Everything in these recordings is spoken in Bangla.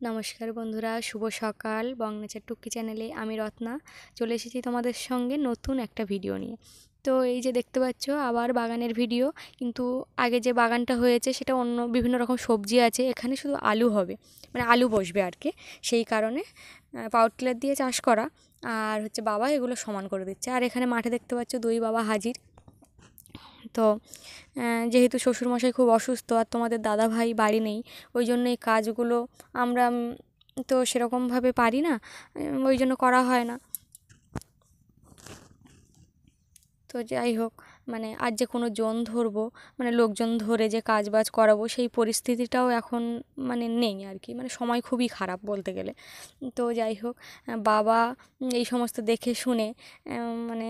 নমস্কার বন্ধুরা, শুভ সকাল। বংনেচার টুক্কি চ্যানেলে আমি রত্না চলে এসেছি তোমাদের সঙ্গে নতুন একটা ভিডিও নিয়ে। তো এই যে দেখতে পাচ্ছ আবার বাগানের ভিডিও, কিন্তু আগে যে বাগানটা হয়েছে সেটা অন্য বিভিন্ন রকম সবজি আছে, এখানে শুধু আলু হবে, মানে আলু বসবে আর কি। সেই কারণে পাওয়ার টিলার দিয়ে চাষ করা, আর হচ্ছে বাবা এগুলো সমান করে দিচ্ছে। আর এখানে মাঠে দেখতে পাচ্ছ দুই বাবা হাজির। তো যেহেতু শ্বশুরমশাই খুব অসুস্থ আর তোমাদের দাদা ভাই বাড়ি নেই, ওই জন্য এই কাজগুলো আমরা তো সেরকমভাবে পারি না, ওই জন্য করা হয় না। তো যাই হোক, মানে আর যে কোনো জন ধরবো, মানে লোকজন ধরে যে কাজ বাজ করাবো সেই পরিস্থিতিটাও এখন মানে নেই আর কি, মানে সময় খুবই খারাপ বলতে গেলে। তো যাই হোক, বাবা এই সমস্ত দেখে শুনে মানে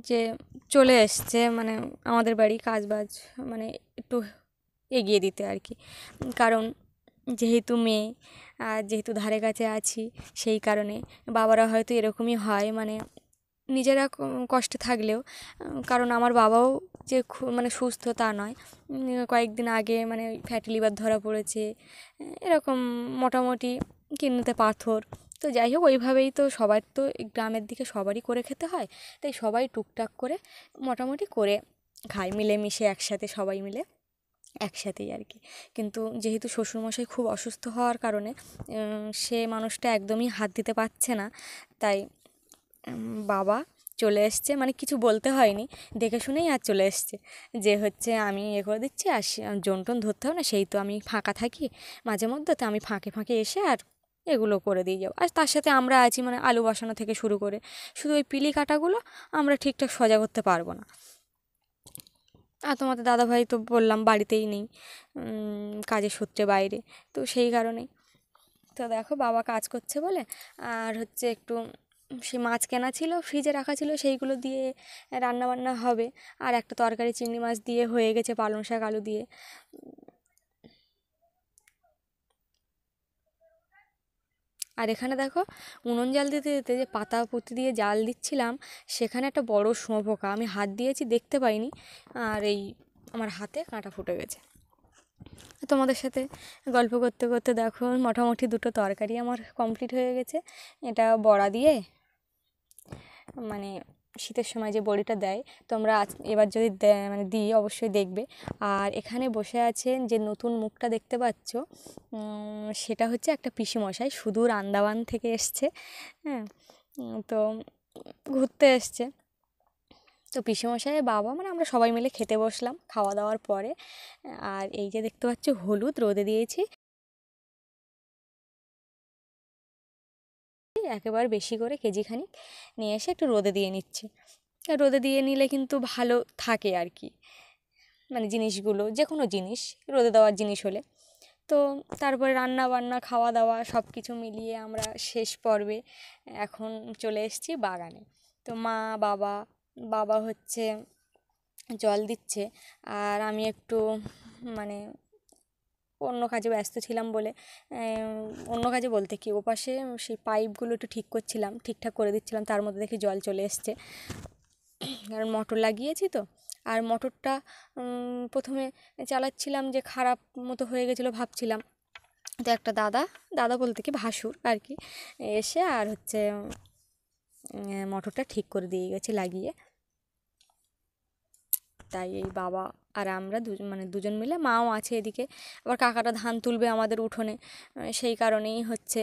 যে চলে এসছে মানে আমাদের বাড়ি কাজ বাজ মানে একটু এগিয়ে দিতে আর কি। কারণ যেহেতু মেয়ে আর যেহেতু ধারে কাছে আছি, সেই কারণে বাবারা হয়তো এরকমই হয়, মানে নিজেরা কষ্টে থাকলেও, কারণ আমার বাবাও যে মানে সুস্থ তা নয়। কয়েকদিন আগে মানে ফ্যাটি লিভার ধরা পড়েছে, এরকম মোটামুটি কিডনিতে পাথর। তো যাই হোক, ওইভাবেই তো সবার তো এই গ্রামের দিকে সবারই করে খেতে হয়, তাই সবাই টুকটাক করে মোটামুটি করে খায়, মিলেমিশে একসাথে সবাই মিলে একসাথেই আর কি। কিন্তু যেহেতু শ্বশুরমশাই খুব অসুস্থ হওয়ার কারণে সে মানুষটা একদমই হাত দিতে পারছে না, তাই বাবা চলে এসছে, মানে কিছু বলতে হয়নি, দেখে শুনেই আর চলে এসছে যে হচ্ছে আমি করে দিচ্ছি, আর জন টোন ধরতে হবে না, সেই তো আমি ফাঁকা থাকি মাঝে মধ্যে, তো আমি ফাঁকে ফাঁকে এসে আর এগুলো করে দিয়ে যাবো। আর তার সাথে আমরা আছি, মানে আলু বসানো থেকে শুরু করে শুধু ওই পিলি কাটাগুলো আমরা ঠিকঠাক সজা করতে পারবো না। আর তোমাদের দাদাভাই তো বললাম বাড়িতেই নেই, কাজের সূত্রে বাইরে, তো সেই কারণেই। তো দেখো বাবা কাজ করছে বলে, আর হচ্ছে একটু সে মাছ কেনা ছিল ফ্রিজে রাখা ছিল, সেইগুলো দিয়ে রান্না বান্না হবে। আর একটা তরকারি চিংড়ি মাছ দিয়ে হয়ে গেছে, পালং শাক আলু দিয়ে। আর এখানে দেখো উনুন জাল দিতে দিতে যে পাতা পুঁতি দিয়ে জাল দিচ্ছিলাম, সেখানে একটা বড় শুঁয়োপোকা, আমি হাত দিয়েছি দেখতে পাইনি, আর এই আমার হাতে কাঁটা ফুটে গেছে। তোমাদের সাথে গল্প করতে করতে দেখো মোটামুটি দুটো তরকারি আমার কমপ্লিট হয়ে গেছে। এটা বড়া দিয়ে, মানে শীতের সময় যে বড়িটা দেয়, তোমরা এবার যদি মানে দিই অবশ্যই দেখবে। আর এখানে বসে আছেন যে নতুন মুখটা দেখতে পাচ্ছ, সেটা হচ্ছে একটা পিসেমশাই, সুদূর আন্দামান থেকে এসছে। হ্যাঁ, তো ঘুরতে এসছে। তো পিসেমশাইয়ের বাবা, মানে আমরা সবাই মিলে খেতে বসলাম খাওয়া দাওয়ার পরে। আর এই যে দেখতে পাচ্ছ হলুদ রোদে দিয়েছি, একেবারে বেশি করে কেজিখানিক নিয়ে এসে একটু রোদে দিয়ে নিচ্ছি। রোদে দিয়ে নিলে কিন্তু ভালো থাকে আর কি, মানে জিনিসগুলো যে কোনো জিনিস রোদে দেওয়ার জিনিস হলে। তো তারপরে রান্না বান্না খাওয়া দাওয়া সব কিছু মিলিয়ে আমরা শেষ পর্বে এখন চলে এসেছি বাগানে। তো মা, বাবা, বাবা হচ্ছে জল দিচ্ছে, আর আমি একটু মানে অন্য কাজে ব্যস্ত ছিলাম বলে, অন্য কাজে বলতে কি ওপাশে সেই পাইপগুলো একটু ঠিক করছিলাম, ঠিকঠাক করে দিচ্ছিলাম, তার মধ্যে দেখি জল চলে এসছে। কারণ মোটর লাগিয়েছি তো। আর মোটরটা প্রথমে চালাচ্ছিলাম যে খারাপ মতো হয়ে গেছিলো ভাবছিলাম, তো একটা দাদা, দাদা বলতে কি ভাসুর আর কি, এসে আর হচ্ছে মোটরটা ঠিক করে দিয়ে গেছে লাগিয়ে। তাই এই বাবা আর আমরা দুজন, মানে দুজন মিলে, মাও আছে এদিকে, আবার কাকাটা ধান তুলবে আমাদের উঠোনে, সেই কারণেই হচ্ছে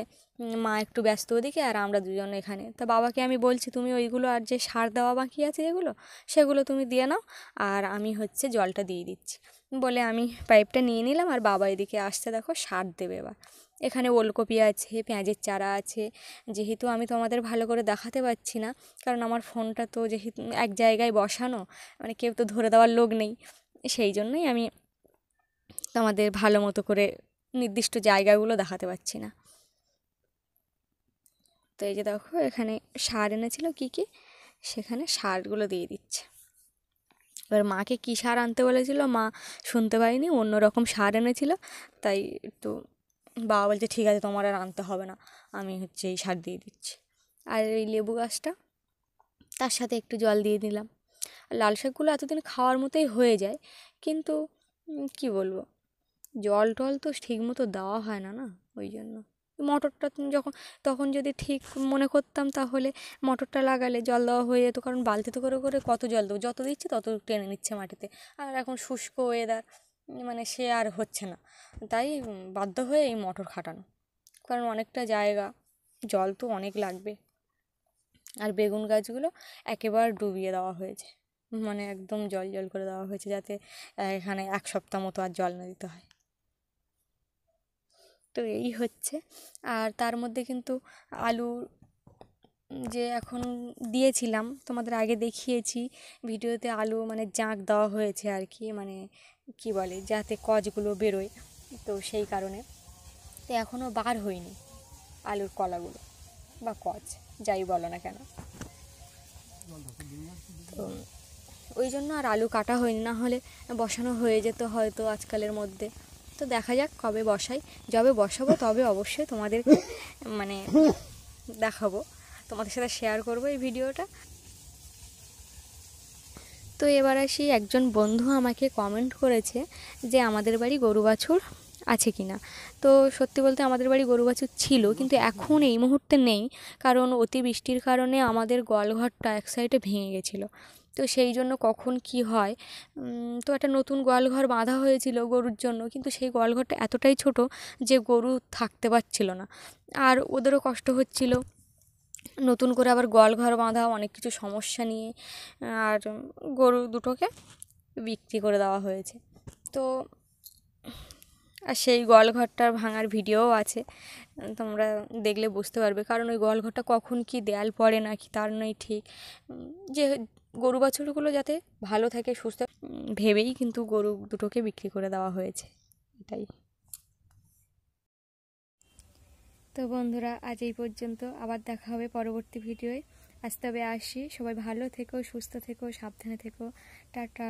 মা একটু ব্যস্ত ওদিকে আর আমরা দুজন এখানে। তা বাবাকে আমি বলছি তুমি ওইগুলো আর যে সার দেওয়া বাকি আছে যেগুলো, সেগুলো তুমি দিয়ে নাও, আর আমি হচ্ছে জলটা দিয়ে দিচ্ছি বলে আমি পাইপটা নিয়ে নিলাম। আর বাবা এদিকে আসছে, দেখো সার দেবে এবার। এখানে ওলকপি আছে, পেঁয়াজের চারা আছে। যেহেতু আমি তোমাদের ভালো করে দেখাতে পারছি না, কারণ আমার ফোনটা তো যেহেতু এক জায়গায় বসানো, মানে কেউ তো ধরে দেওয়ার লোক নেই, সেই জন্যই আমি তোমাদের ভালো মতো করে নির্দিষ্ট জায়গাগুলো দেখাতে পারছি না। তো এই যে দেখো এখানে সার এনেছিল কী কী, সেখানে সারগুলো দিয়ে দিচ্ছে। এবার মাকে কী সার আনতে বলেছিল মা শুনতে পাইনি, অন্য রকম সার এনেছিল, তাই একটু বাবা বলছে ঠিক আছে তোমার আর আনতে হবে না, আমি হচ্ছে এই সার দিয়ে দিচ্ছি। আর এই লেবু গাছটা, তার সাথে একটু জল দিয়ে দিলাম। আর লাল শাকগুলো এতদিন খাওয়ার মতোই হয়ে যায়, কিন্তু কী বলবো, জল টল তো ঠিক মতো দেওয়া হয় না, না ওই জন্য মোটরটা যখন তখন যদি ঠিক মনে করতাম তাহলে মোটরটা লাগালে জল দেওয়া হয়ে যেত, কারণ বালতিতে করে করে কত জল দেবো, যত দিচ্ছে তত টেনে নিচ্ছে মাটিতে। আর এখন শুষ্ক ওয়েদার, মানে সে আর হচ্ছে না, তাই বাধ্য হয়ে এই মোটর খাটানো, কারণ অনেকটা জায়গা, জল তো অনেক লাগবে। আর বেগুন গাছগুলো একেবারে ডুবিয়ে দেওয়া হয়েছে, মানে একদম জল জল করে দেওয়া হয়েছে, যাতে এখানে 1 সপ্তাহ মতো আর জল না দিতে হয়। তো এই হচ্ছে। আর তার মধ্যে কিন্তু আলু যে এখন দিয়েছিলাম, তোমাদের আগে দেখিয়েছি ভিডিওতে, আলু মানে জাঁক দেওয়া হয়েছে আর কি, মানে কি বলে, যাতে কচগুলো বেরোয়, তো সেই কারণে। তো এখনও বার হয়নি আলুর কলাগুলো বা কচ, যাই বলো না কেন। তো ওই জন্য আর আলু কাটা হয়নি, না হলে বসানো হয়ে যেত হয়তো আজকালের মধ্যে। তো দেখা যাক কবে বসাই, যবে বসাবো তবে অবশ্যই তোমাদেরকে মানে দেখাবো, তোমাদের সাথে শেয়ার করবো এই ভিডিওটা। তো এবার আসি, একজন বন্ধু আমাকে কমেন্ট করেছে যে আমাদের বাড়ি গরু বাছুর আছে কি না। তো সত্যি বলতে আমাদের বাড়ি গরু বাছুর ছিল, কিন্তু এখন এই মুহূর্তে নেই, কারণ অতি বৃষ্টির কারণে আমাদের গোয়ালঘরটা এক সাইডে ভেঙে গেছিলো। তো সেই জন্য কখন কি হয়, তো একটা নতুন গোয়ালঘর বাঁধা হয়েছিল গরুর জন্য, কিন্তু সেই গোয়ালঘরটা এতটাই ছোট যে গরু থাকতে পারছিল না, আর ওদেরও কষ্ট হচ্ছিল। নতুন করে আবার গোয়ালঘর বাঁধা, অনেক কিছু সমস্যা নিয়ে, আর গরু দুটোকে বিক্রি করে দেওয়া হয়েছে। তো আর সেই গোয়ালঘরটার ভাঙার ভিডিওও আছে, তোমরা দেখলে বুঝতে পারবে, কারণ ওই গোয়ালঘরটা কখন কি দেয়াল পড়ে না কি তার নেই ঠিক, যে গরু বাছুরগুলো যাতে ভালো থাকে সুস্থ ভেবেই কিন্তু গরু দুটোকে বিক্রি করে দেওয়া হয়েছে, এটাই। তো বন্ধুরা, আজ এই পর্যন্ত, আবার দেখা হবে পরবর্তী ভিডিওয়। আজ তবে আসি, সবাই ভালো থেকো, সুস্থ থেকো, সাবধানে থেকো, টাটা।